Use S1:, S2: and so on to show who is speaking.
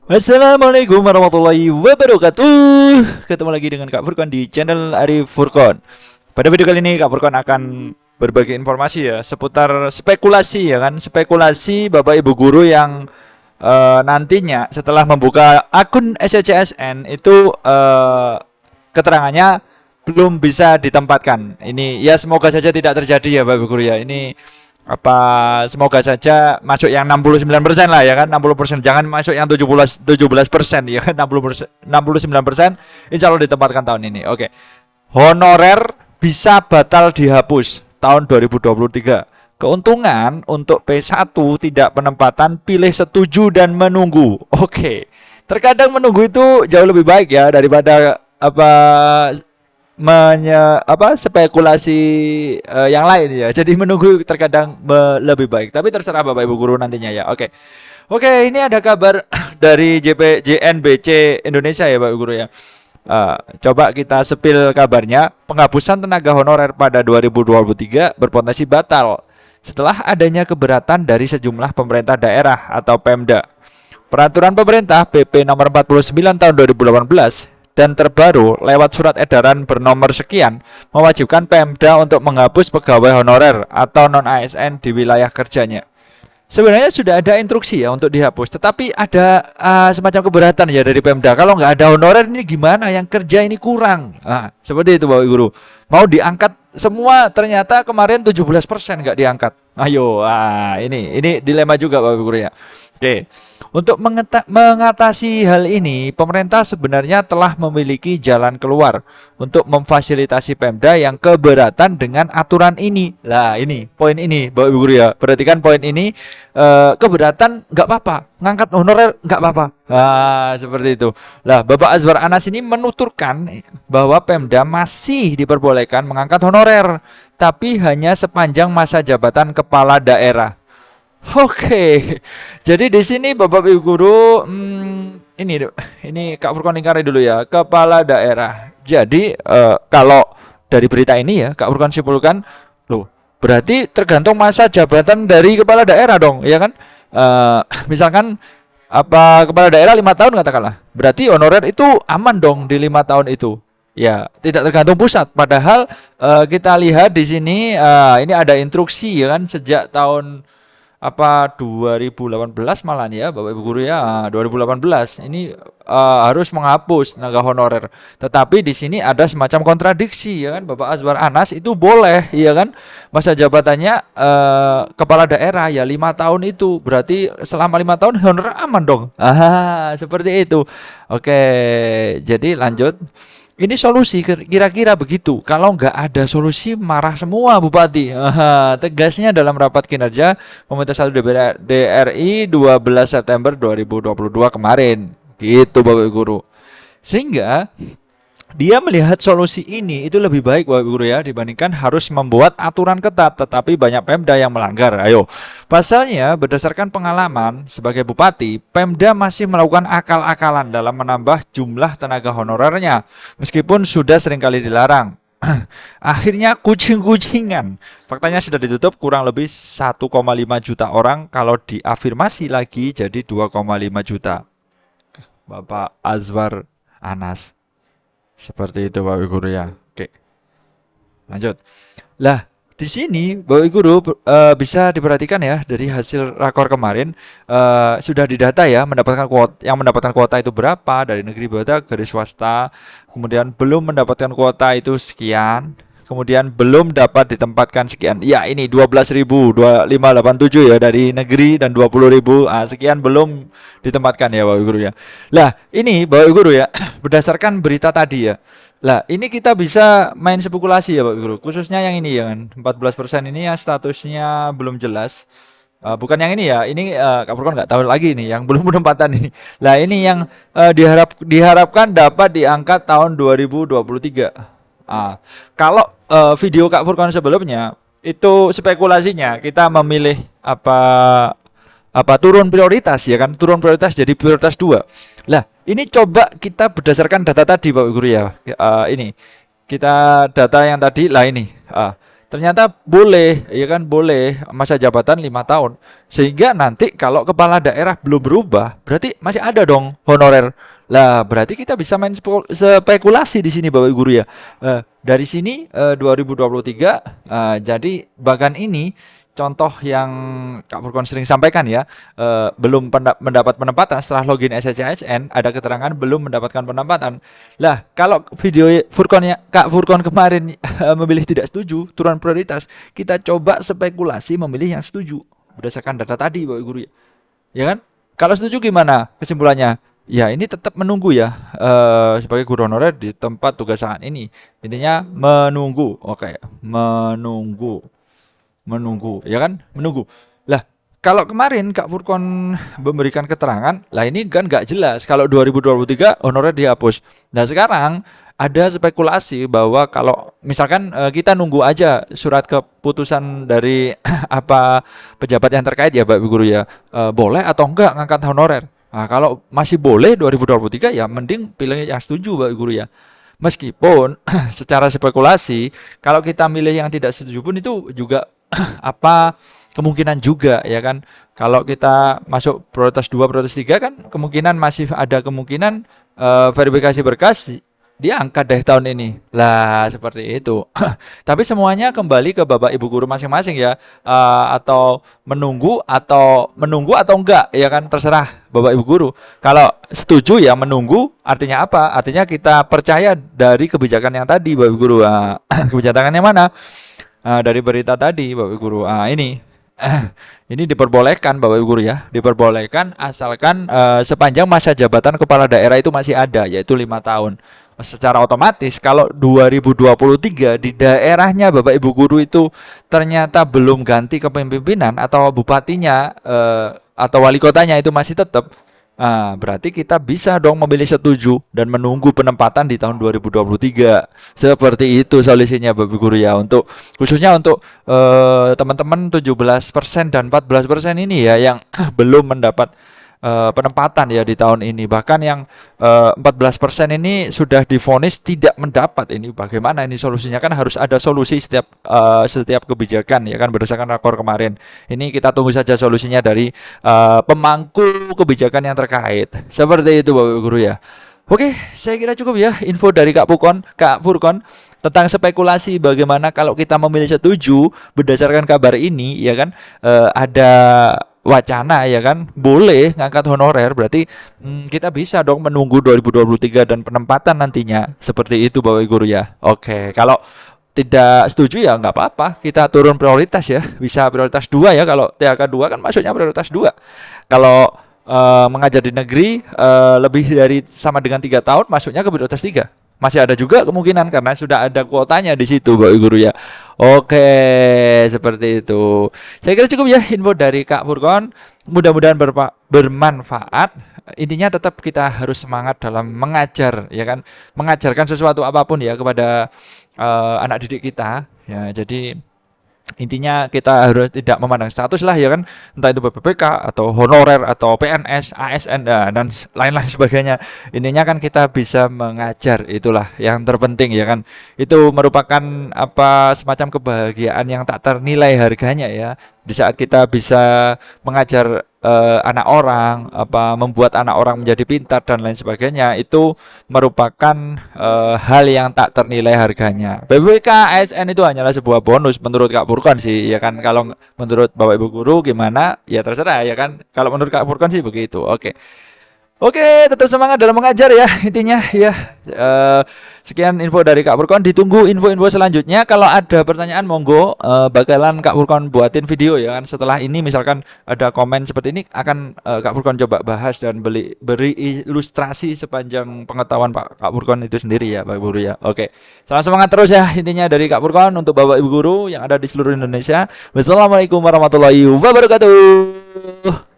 S1: Assalamualaikum warahmatullahi wabarakatuh. Ketemu lagi dengan Kak Furkon di channel Arif Furkon. Pada video kali ini Kak Furkon akan berbagi informasi ya seputar spekulasi ya kan, spekulasi Bapak Ibu guru yang nantinya setelah membuka akun SCCSN itu keterangannya belum bisa ditempatkan. Ini ya semoga saja tidak terjadi ya Bapak Ibu guru ya. Ini semoga saja masuk yang 69% lah ya kan, 60%, jangan masuk yang 17% ya kan, 69% insya Allah ditempatkan tahun ini. Oke. Honorer bisa batal dihapus tahun 2023. Keuntungan untuk P1 tidak penempatan, pilih setuju dan menunggu. Oke. Terkadang menunggu itu jauh lebih baik ya daripada spekulasi yang lain ya. Jadi menunggu terkadang lebih baik. Tapi terserah Bapak Ibu guru nantinya ya. Oke. Oke, ini ada kabar dari JNBC Indonesia ya Bapak Ibu guru ya. Coba kita sepil kabarnya. Penghapusan tenaga honorer pada 2023 berpotensi batal setelah adanya keberatan dari sejumlah pemerintah daerah atau Pemda. Peraturan pemerintah PP nomor 49 tahun 2018 dan terbaru lewat surat edaran bernomor sekian mewajibkan Pemda untuk menghapus pegawai honorer atau non-ASN di wilayah kerjanya. Sebenarnya sudah ada instruksi ya untuk dihapus, tetapi ada semacam keberatan ya dari Pemda. Kalau nggak ada honorer ini gimana? Yang kerja ini kurang. Seperti itu Bapak Guru. Mau diangkat semua ternyata kemarin 17% nggak diangkat. Ayo, ini dilema juga Bapak Guru ya. Oke. Untuk mengatasi hal ini, pemerintah sebenarnya telah memiliki jalan keluar untuk memfasilitasi Pemda yang keberatan dengan aturan ini. Lah, ini poin ini, Bapak Ibu guru ya. Perhatikan poin ini, keberatan nggak apa-apa, ngangkat honorer nggak apa-apa. Seperti itu. Lah, Bapak Azwar Anas ini menuturkan bahwa Pemda masih diperbolehkan mengangkat honorer, tapi hanya sepanjang masa jabatan kepala daerah. Oke, jadi di sini Bapak Ibu guru, ini Kak Furkon ingkari dulu ya, kepala daerah. Jadi kalau dari berita ini ya, Kak Furkon simpulkan, loh, berarti tergantung masa jabatan dari kepala daerah dong, ya kan? Misalkan kepala daerah 5 tahun katakanlah, berarti honorer itu aman dong di 5 tahun itu. Ya, tidak tergantung pusat. Padahal kita lihat di sini, ini ada instruksi ya kan, sejak tahun 2018 malah ya Bapak Ibu guru ya, 2018 ini harus menghapus tenaga honorer. Tetapi di sini ada semacam kontradiksi ya kan, Bapak Azwar Anas itu boleh ya kan, masa jabatannya kepala daerah ya 5 tahun itu, berarti selama 5 tahun honorer aman dong. Seperti itu. Oke, jadi lanjut. Ini solusi kira-kira begitu. Kalau nggak ada solusi marah semua Bupati. Tegasnya dalam rapat kinerja Komite 1 DPR RI 12 September 2022 kemarin. Gitu Bapak Guru. Sehingga dia melihat solusi ini itu lebih baik Bapak Guru ya, dibandingkan harus membuat aturan ketat tetapi banyak Pemda yang melanggar. Ayo. Pasalnya berdasarkan pengalaman sebagai bupati, Pemda masih melakukan akal-akalan dalam menambah jumlah tenaga honorernya meskipun sudah seringkali dilarang. Akhirnya kucing-kucingan. Faktanya sudah ditutup kurang lebih 1,5 juta orang, kalau diafirmasi lagi jadi 2,5 juta. Bapak Azwar Anas. Seperti itu Bapak Guru ya. Oke. Lanjut. Lah, di sini Bapak Guru bisa diperhatikan ya dari hasil rakor kemarin, sudah didata ya mendapatkan kuota itu berapa dari negeri garis swasta, kemudian belum mendapatkan kuota itu sekian, kemudian belum dapat ditempatkan sekian. Ya, ini 12.587 ya dari negeri dan 20.000 sekian belum ditempatkan ya Bapak Guru ya. Lah, ini Bapak Guru ya berdasarkan berita tadi ya. Lah, ini kita bisa main spekulasi ya Bapak Guru. Khususnya yang ini ya kan, 14% ini ya statusnya belum jelas. Bukan yang ini ya, ini Kak Furkon nggak tahu lagi nih yang belum penempatan ini. Lah, ini yang diharapkan dapat diangkat tahun 2023. Kalau video Kak Furkon sebelumnya itu spekulasinya kita memilih turun prioritas ya kan, turun prioritas jadi prioritas 2. Lah, ini coba kita berdasarkan data tadi Bapak Guru ya. Ini kita data yang tadi lah ini. ternyata boleh, ya kan, boleh masa jabatan 5 tahun. Sehingga nanti kalau kepala daerah belum berubah, berarti masih ada dong honorer. Lah, berarti kita bisa main spekulasi di sini Bapak Ibu guru ya. Dari sini 2023, jadi bahkan ini contoh yang Kak Furkon sering sampaikan ya, belum mendapat penempatan setelah login SHCSN, ada keterangan belum mendapatkan penempatan. Lah, kalau video Furkon ya, Kak Furkon kemarin memilih tidak setuju, turun prioritas, kita coba spekulasi memilih yang setuju berdasarkan data tadi Bapak Guru ya. Ya kan? Kalau setuju gimana kesimpulannya? Ya ini tetap menunggu ya, sebagai guru honorer di tempat tugas saat ini. Intinya menunggu. Oke, menunggu ya kan, menunggu. Lah, kalau kemarin Kak Furkon memberikan keterangan, lah ini kan nggak jelas kalau 2023 honorer dihapus. Nah sekarang ada spekulasi bahwa kalau misalkan kita nunggu aja surat keputusan dari apa pejabat yang terkait ya Bapak Ibu guru ya, boleh atau enggak ngangkat honorer. Nah, kalau masih boleh 2023 ya mending pilih yang setuju Bapak Ibu guru ya. Meskipun secara spekulasi kalau kita milih yang tidak setuju pun itu juga apa kemungkinan juga ya kan, kalau kita masuk prioritas 2 prioritas 3 kan kemungkinan masih ada kemungkinan verifikasi berkas diangkat deh tahun ini lah seperti itu. Tapi semuanya kembali ke Bapak Ibu guru masing-masing ya, atau menunggu atau enggak ya kan, terserah Bapak Ibu guru. Kalau setuju ya menunggu, artinya apa? Artinya kita percaya dari kebijakan yang tadi Bapak Ibu guru. Kebijakan yang mana? Dari berita tadi Bapak Ibu guru. Ini diperbolehkan Bapak Ibu guru ya, diperbolehkan asalkan sepanjang masa jabatan kepala daerah itu masih ada, yaitu 5 tahun. Secara otomatis kalau 2023 di daerahnya Bapak Ibu guru itu ternyata belum ganti kepemimpinan atau bupatinya atau wali kotanya itu masih tetap, berarti kita bisa dong memilih setuju dan menunggu penempatan di tahun 2023. Seperti itu solusinya Bapak Guru ya, untuk khususnya untuk teman-teman 17% dan 14% ini ya yang belum mendapat penempatan ya di tahun ini. Bahkan yang 14% ini sudah divonis tidak mendapat. Ini bagaimana ini solusinya? Kan harus ada solusi setiap kebijakan ya kan, berdasarkan rakor kemarin. Ini kita tunggu saja solusinya dari pemangku kebijakan yang terkait. Seperti itu Bapak Guru ya. Oke, saya kira cukup ya info dari Kak Furkon tentang spekulasi bagaimana kalau kita memilih setuju berdasarkan kabar ini ya kan, ada wacana ya kan boleh ngangkat honorer, berarti kita bisa dong menunggu 2023 dan penempatan nantinya. Seperti itu Bapak Guru ya. Oke, kalau tidak setuju ya nggak apa-apa, kita turun prioritas ya, bisa prioritas 2 ya. Kalau THK 2 kan masuknya prioritas 2. Kalau mengajar di negeri lebih dari sama dengan 3 tahun masuknya ke prioritas 3. Masih ada juga kemungkinan karena sudah ada kuotanya di situ Bapak Guru ya. Oke, seperti itu. Saya kira cukup ya info dari Kak Furkon. Mudah-mudahan bermanfaat. Intinya tetap kita harus semangat dalam mengajar ya kan, mengajarkan sesuatu apapun ya kepada anak didik kita ya. Jadi intinya kita harus tidak memandang status lah ya kan, entah itu BPPK atau honorer atau PNS, ASN dan lain-lain sebagainya. Intinya kan kita bisa mengajar, itulah yang terpenting ya kan. Itu merupakan apa semacam kebahagiaan yang tak ternilai harganya ya. Di saat kita bisa mengajar anak orang, membuat anak orang menjadi pintar dan lain sebagainya, itu merupakan hal yang tak ternilai harganya. BPK ASN itu hanyalah sebuah bonus menurut Kak Furkon sih ya kan. Kalau menurut Bapak Ibu guru gimana ya terserah ya kan. Kalau menurut Kak Furkon sih begitu. Oke, tetap semangat dalam mengajar ya intinya ya. Sekian info dari Kak Furkon. Ditunggu info-info selanjutnya. Kalau ada pertanyaan monggo, bakalan Kak Furkon buatin video ya kan. Setelah ini misalkan ada komen seperti ini akan Kak Furkon coba bahas dan beri ilustrasi sepanjang pengetahuan Kak Furkon itu sendiri ya Bapak Guru ya. Oke, salam semangat terus ya intinya dari Kak Furkon untuk Bapak Ibu guru yang ada di seluruh Indonesia. Wassalamualaikum warahmatullahi wabarakatuh.